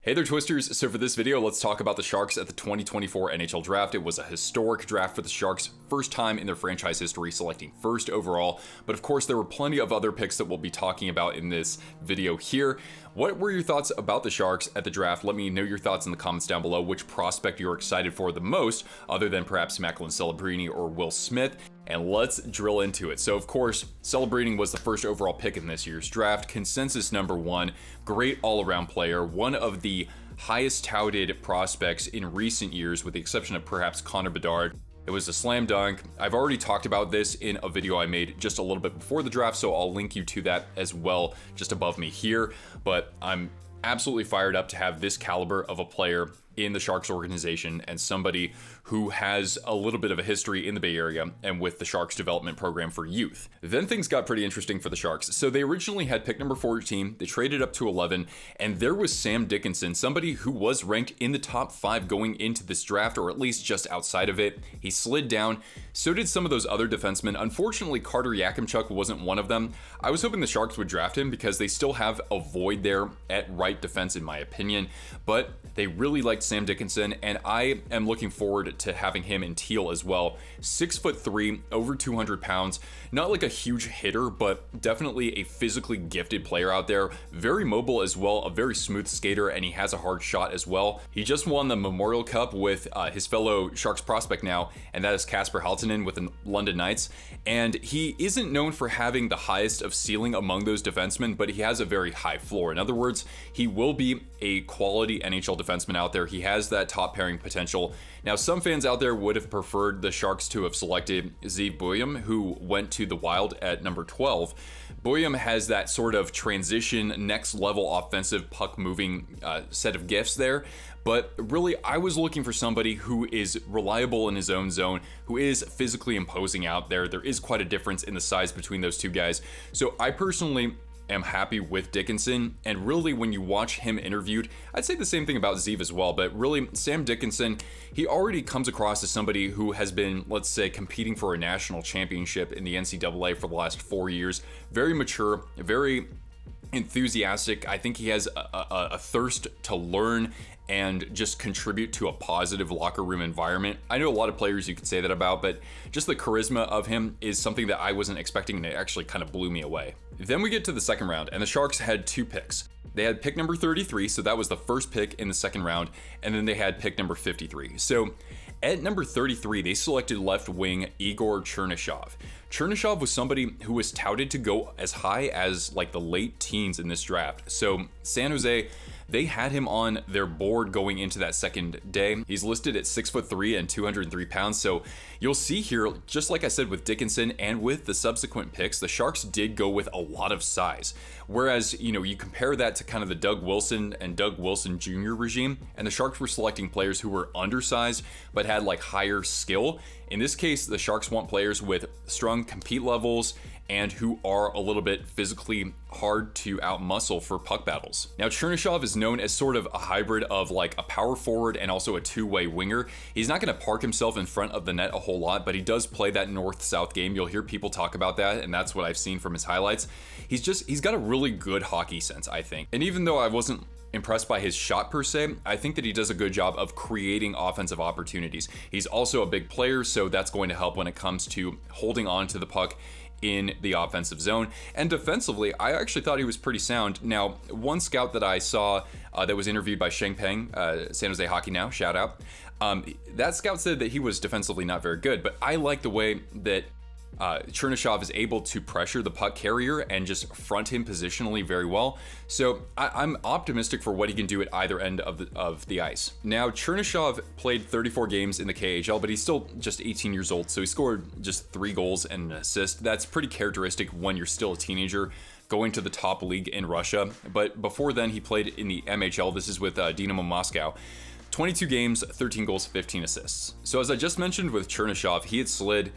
Hey there, Twisters. So for this video, let's talk about the Sharks at the 2024 NHL Draft. It was a historic draft for the Sharks, first time in their franchise history selecting first overall. But of course, there were plenty of other picks that we'll be talking about in this video here. What were your thoughts about the Sharks at the draft? Let me know your thoughts in the comments down below. Which prospect you're excited for the most, other than perhaps Macklin Celebrini or Will Smith. And let's drill into it. So of course, Celebrini was the first overall pick in this year's draft, consensus number one, great all-around player, one of the highest touted prospects in recent years, with the exception of perhaps Connor Bedard. It was a slam dunk. I've already talked about this in a video I made just a little bit before the draft, so I'll link you to that as well just above me here. But I'm absolutely fired up to have this caliber of a player in the Sharks organization and somebody who has a little bit of a history in the Bay Area and with the Sharks development program for youth. Then things got pretty interesting for the Sharks. So they originally had pick number 14, they traded up to 11, and there was Sam Dickinson, somebody who was ranked in the top 5 going into this draft, or at least just outside of it. He slid down, so did some of those other defensemen. Unfortunately, Carter Yakimchuk wasn't one of them. I was hoping the Sharks would draft him because they still have a void there at right defense in my opinion, but they really liked Sam Dickinson, and I am looking forward to having him in teal as well. 6'3", over 200 pounds, not like a huge hitter, but definitely a physically gifted player out there. Very mobile as well, a very smooth skater, and he has a hard shot as well. He just won the Memorial Cup with his fellow Sharks prospect now, and that is Kasper Halttunen with the London Knights. And he isn't known for having the highest of ceiling among those defensemen, but he has a very high floor. In other words, he will be a quality NHL defenseman out there. He has that top pairing potential. Now, some fans out there would have preferred the Sharks to have selected Zeev Buium, who went to the Wild at number 12. Buium has that sort of transition, next level offensive puck moving set of gifts there. But really, I was looking for somebody who is reliable in his own zone, who is physically imposing out there. There is quite a difference in the size between those two guys. So I personally am happy with Dickinson, and really when you watch him interviewed, I'd say the same thing about Zeev as well, but really Sam Dickinson, he already comes across as somebody who has been, let's say, competing for a national championship in the NCAA for the last 4 years. Very mature, very enthusiastic. I think he has a thirst to learn and just contribute to a positive locker room environment. I know a lot of players you could say that about, but just the charisma of him is something that I wasn't expecting, and it actually kind of blew me away. Then we get to the second round, and the Sharks had 2 picks. They had pick number 33, so that was the first pick in the second round, and then they had pick number 53. So at number 33, they selected left wing Igor Chernyshov. Chernyshov was somebody who was touted to go as high as like the late teens in this draft. So San Jose, they had him on their board going into that second day. He's listed at 6'3" and 203 pounds. So you'll see here, just like I said with Dickinson and with the subsequent picks, the Sharks did go with a lot of size. Whereas, you compare that to kind of the Doug Wilson and Doug Wilson Jr. regime, and the Sharks were selecting players who were undersized but had like higher skill. In this case, the Sharks want players with strong compete levels and who are a little bit physically hard to outmuscle for puck battles. Now, Chernyshov is known as sort of a hybrid of like a power forward and also a two-way winger. He's not gonna park himself in front of the net a whole lot, but he does play that north-south game. You'll hear people talk about that, and that's what I've seen from his highlights. He's got a really good hockey sense, I think. And even though I wasn't impressed by his shot per se, I think that he does a good job of creating offensive opportunities. He's also a big player, so that's going to help when it comes to holding on to the puck in the offensive zone. And defensively, I actually thought he was pretty sound. Now, one scout that I saw that was interviewed by Sheng Peng, San Jose Hockey Now, shout out, that scout said that he was defensively not very good, but I like the way that Chernyshov is able to pressure the puck carrier and just front him positionally very well. So I'm optimistic for what he can do at either end of the ice. Now, Chernyshov played 34 games in the KHL, but he's still just 18 years old, so he scored just 3 goals and an assist. That's pretty characteristic when you're still a teenager going to the top league in Russia. But before then, he played in the MHL. This is with Dynamo Moscow. 22 games, 13 goals, 15 assists. So as I just mentioned with Chernyshov, he had slid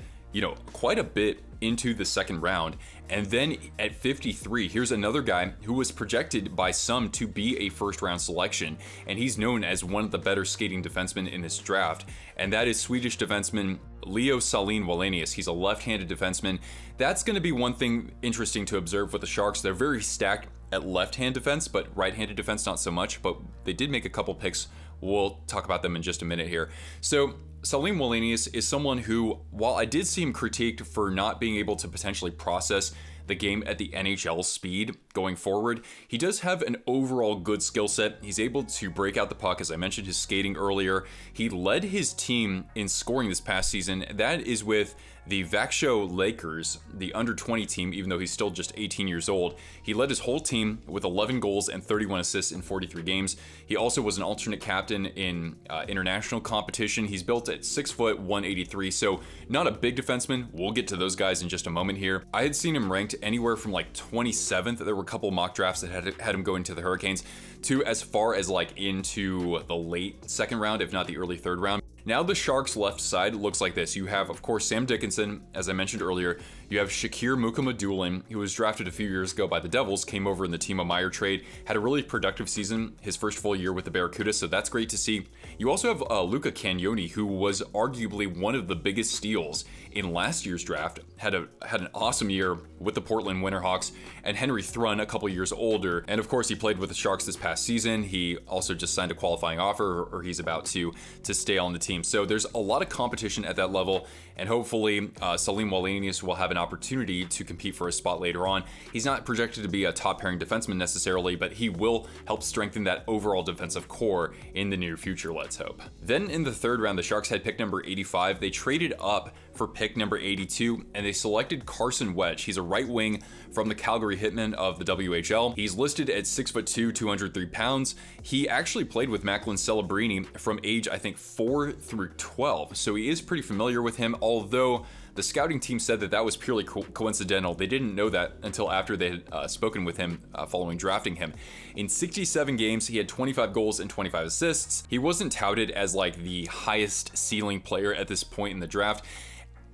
quite a bit into the second round. And then at 53, here's another guy who was projected by some to be a first round selection. And he's known as one of the better skating defensemen in this draft. And that is Swedish defenseman Leo Salin Wallenius. He's a left-handed defenseman. That's going to be one thing interesting to observe with the Sharks. They're very stacked at left-hand defense, but right-handed defense not so much, but they did make a couple picks. We'll talk about them in just a minute here. So Salim Wallenius is someone who, while I did see him critiqued for not being able to potentially process the game at the NHL speed going forward, he does have an overall good skill set. He's able to break out the puck, as I mentioned his skating earlier. He led his team in scoring this past season. That is with the Vaksho Lakers, the under-20 team, even though he's still just 18 years old. He led his whole team with 11 goals and 31 assists in 43 games. He also was an alternate captain in international competition. He's built at 6 foot 183, so not a big defenseman. We'll get to those guys in just a moment here. I had seen him ranked anywhere from like 27th. There were a couple mock drafts that had him going to the Hurricanes, to as far as like into the late second round, if not the early third round. Now the Sharks' left side looks like this. You have, of course, Sam Dickinson, as I mentioned earlier. You have Shakir Mukhamadullin, who was drafted a few years ago by the Devils, came over in the Timo Meier trade, had a really productive season, his first full year with the Barracuda, so that's great to see. You also have Luca Cagnoni, who was arguably one of the biggest steals in last year's draft, had an awesome year with the Portland Winterhawks, and Henry Thrun, a couple years older, and of course he played with the Sharks this past season. He also just signed a qualifying offer, or he's about to stay on the team. So there's a lot of competition at that level, and hopefully Salim Wallenius will have an opportunity to compete for a spot later on. He's not projected to be a top pairing defenseman necessarily, but he will help strengthen that overall defensive core in the near future, let's hope. Then in the third round, the Sharks had pick number 85. They traded up for pick number 82, and they selected Carson Wedge. He's a right wing from the Calgary Hitmen of the WHL. He's listed at 6'2", 203 pounds. He actually played with Macklin Celebrini from age, I think, 4 through 12, so he is pretty familiar with him, although the scouting team said that was purely coincidental. They didn't know that until after they had spoken with him following drafting him. In 67 games, he had 25 goals and 25 assists. He wasn't touted as like the highest ceiling player at this point in the draft.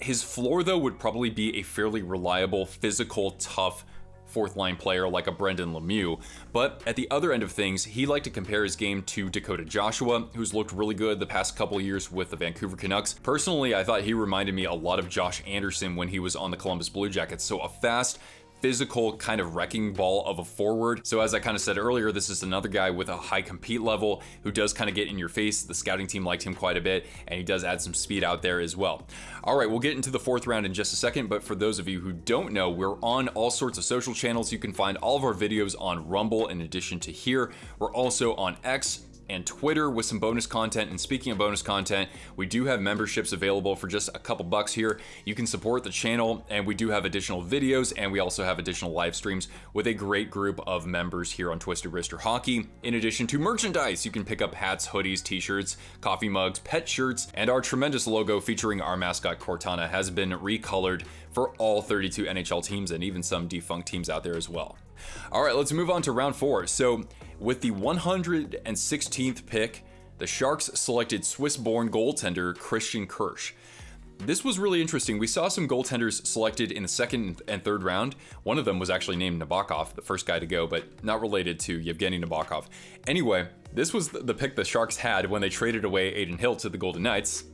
His floor, though, would probably be a fairly reliable, physical, tough fourth line player like a Brendan Lemieux. But at the other end of things, he liked to compare his game to Dakota Joshua, who's looked really good the past couple years with the Vancouver Canucks. Personally, I thought he reminded me a lot of Josh Anderson when he was on the Columbus Blue Jackets. So a fast, physical kind of wrecking ball of a forward. So as I kind of said earlier, this is another guy with a high compete level who does kind of get in your face. The scouting team liked him quite a bit, and he does add some speed out there as well. All right, we'll get into the fourth round in just a second, but for those of you who don't know, we're on all sorts of social channels. You can find all of our videos on Rumble in addition to here. We're also on X and Twitter with some bonus content. And speaking of bonus content, we do have memberships available for just a couple bucks here. You can support the channel, and we do have additional videos, and we also have additional live streams with a great group of members here on Twisted Wrister Hockey. In addition to merchandise, you can pick up hats, hoodies, t-shirts, coffee mugs, pet shirts, and our tremendous logo featuring our mascot Cortana has been recolored for all 32 NHL teams and even some defunct teams out there as well. All right, let's move on to round 4. So with the 116th pick, the Sharks selected Swiss-born goaltender Christian Kirsch. This was really interesting. We saw some goaltenders selected in the second and third round. One of them was actually named Nabokov, the first guy to go, but not related to Yevgeny Nabokov. Anyway, this was the pick the Sharks had when they traded away Aiden Hill to the Golden Knights.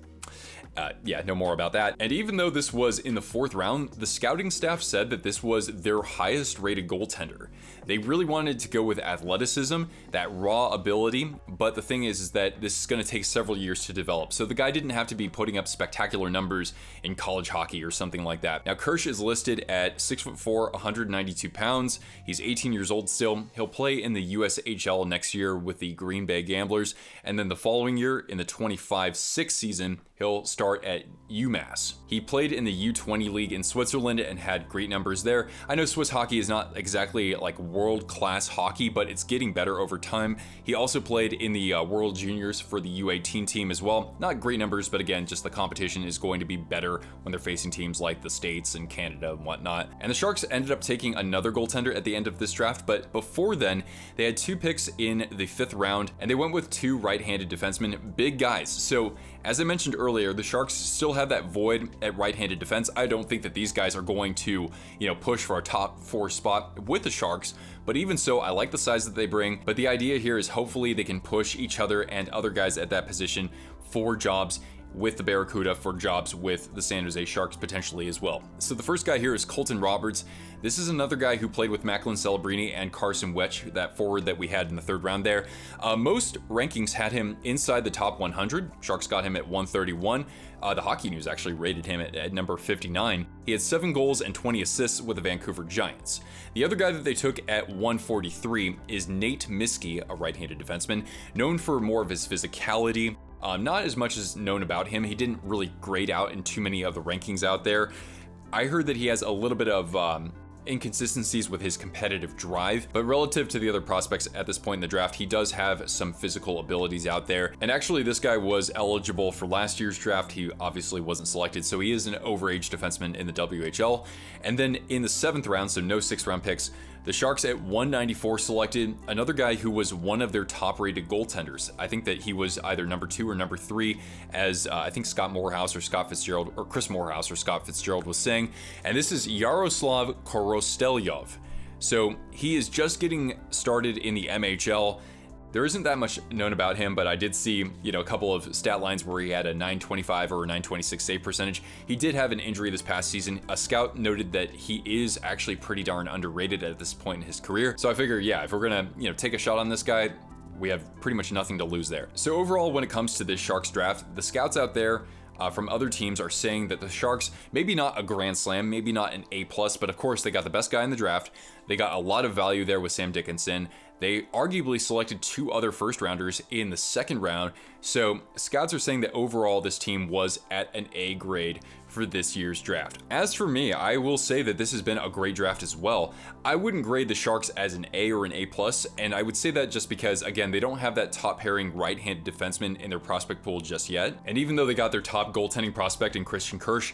No more about that. And even though this was in the fourth round, the scouting staff said that this was their highest rated goaltender. They really wanted to go with athleticism, that raw ability, but the thing is that this is going to take several years to develop. So the guy didn't have to be putting up spectacular numbers in college hockey or something like that. Now Kirsch is listed at 6'4", 192 pounds. He's 18 years old still. He'll play in the USHL next year with the Green Bay Gamblers, and then the following year in the 25-6 season, he'll start at UMass. He played in the U20 league in Switzerland and had great numbers there. I know Swiss hockey is not exactly like world-class hockey, but it's getting better over time. He also played in the World Juniors for the U18 team as well. Not great numbers, but again, just the competition is going to be better when they're facing teams like the States and Canada and whatnot. And the Sharks ended up taking another goaltender at the end of this draft, but before then, they had 2 picks in the 5th round, and they went with 2 right-handed defensemen, big guys. So as I mentioned earlier, the Sharks still have that void at right-handed defense. I don't think that these guys are going to, push for a top 4 spot with the Sharks, but even so, I like the size that they bring. But the idea here is hopefully they can push each other and other guys at that position for jobs with the Barracuda for jobs with the San Jose Sharks potentially as well. So the first guy here is Colton Roberts. This is another guy who played with Macklin Celebrini and Carson Wetch, that forward that we had in the third round there. Most rankings had him inside the top 100. Sharks got him at 131. The Hockey News actually rated him at number 59. He had 7 goals and 20 assists with the Vancouver Giants. The other guy that they took at 143 is Nate Miskey, a right-handed defenseman, known for more of his physicality. Not as much as known about him. He didn't really grade out in too many of the rankings out there. I heard that he has a little bit of inconsistencies with his competitive drive, but relative to the other prospects at this point in the draft, he does have some physical abilities out there. And actually, this guy was eligible for last year's draft. He obviously wasn't selected, so he is an overage defenseman in the WHL. And then in the 7th round, so no 6th round picks, the Sharks at 194 selected another guy who was one of their top-rated goaltenders. I think that he was either number 2 or number 3, as I think Scott Morehouse or Scott Fitzgerald, or Chris Morehouse or Scott Fitzgerald was saying. And this is Yaroslav Korostelyov. So he is just getting started in the MHL. There isn't that much known about him, but I did see, a couple of stat lines where he had a 925 or a 926 save percentage. He did have an injury this past season. A scout noted that he is actually pretty darn underrated at this point in his career. So I figure, yeah, if we're gonna, take a shot on this guy, we have pretty much nothing to lose there. So overall, when it comes to this Sharks draft, the scouts out there from other teams are saying that the Sharks, maybe not a grand slam, maybe not an A+, but of course they got the best guy in the draft. They got a lot of value there with Sam Dickinson. They arguably selected 2 other first rounders in the 2nd round. So scouts are saying that overall this team was at an A grade for this year's draft. As for me, I will say that this has been a great draft as well. I wouldn't grade the Sharks as an A or an A+, and I would say that just because, again, they don't have that top pairing right-handed defenseman in their prospect pool just yet. And even though they got their top goaltending prospect in Christian Kirsch,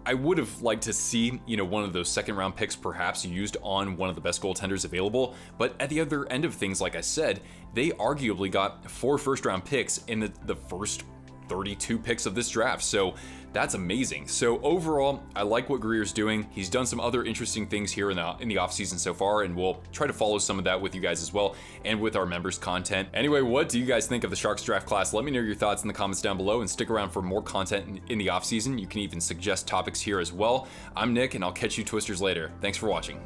I would have liked to see, one of those 2nd round picks perhaps used on one of the best goaltenders available. But at the other end of things, like I said, they arguably got 4 first round picks in the first 32 picks of this draft. So that's amazing. So overall, I like what Greer's doing. He's done some other interesting things here in the offseason so far, and we'll try to follow some of that with you guys as well, and with our members' content. Anyway, what do you guys think of the Sharks draft class? Let me know your thoughts in the comments down below, and stick around for more content in the offseason. You can even suggest topics here as well. I'm Nick, and I'll catch you Twisters later. Thanks for watching.